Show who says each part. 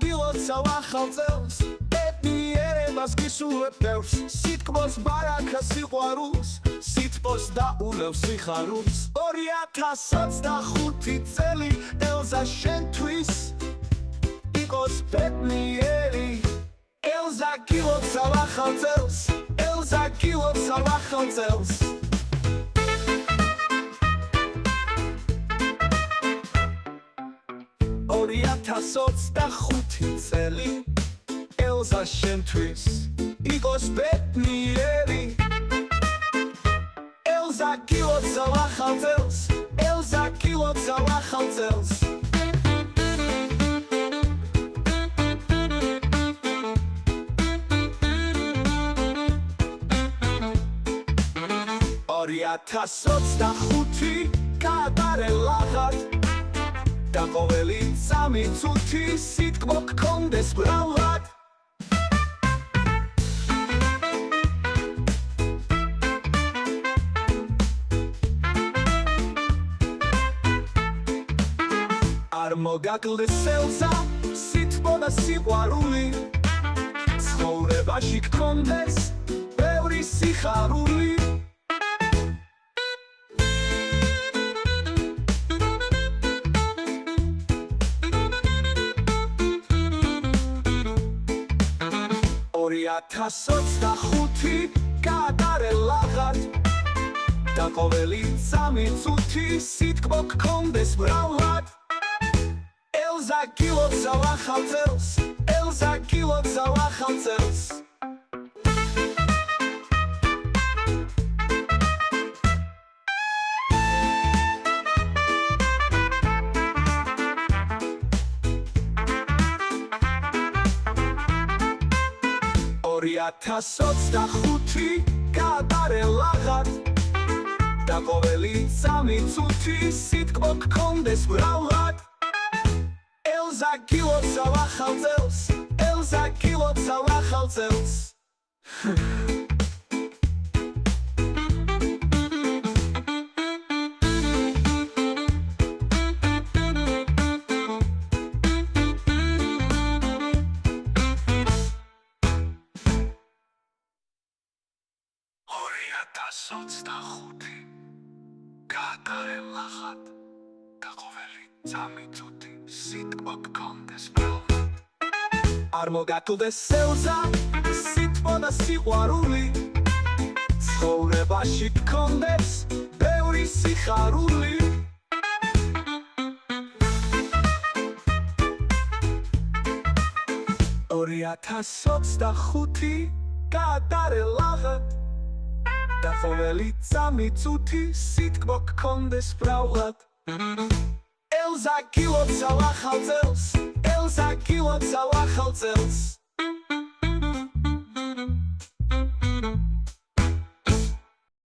Speaker 1: გილოცა ახალწელს ბედნიერებას გისურვებს სიტყვას ბარაქა სიყვარულს სიტყვას დაულევს სიხარულს 2025 წელი ელზა შენთვის იყოს ბედნიერი ელზა გილოცა ახალწელს ელზა გილოცა ახალწელს 2025 წელი ელზა შენთვის იყოს ბედნიერი ელზა გილოცა ახალწელს ელზა გილოცა ახალწელს გაატარელაღად და ყოველი წამი წუთი სიტყვა გქონდეს ბრავად არ მოგაკლდეს ელზა სიტყვა და სიყვარული ცხოვრებაში გქონდეს ბევრი სიხარული გაატარელაღად და ყოველი წამი წუთი სიტყვა გქონდეს ბრავად ელზა გილოცა ახალწელს ელზა გილოცა ახალწელს გაატარელაღად და ყოველი წამი წუთი სიტყვა გქონდეს ბრავად ელზა გილოცა ახალწელს ელზა გილოცა ახალწელს გაატარელაღად და ყოველი წამი წუთი სიტყვა გქონდეს ბრავად არ მოგაკლდეს ელზა სიტყვა და სიყვარული ცხოვრებაში გქონდეს ბევრი სიხარული გაატარელაღად და ყოველი წამი წუთი სიტყვა გქონდეს ბრავად ელზა გილოცა ახალწელს ელზა გილოცა ახალწელს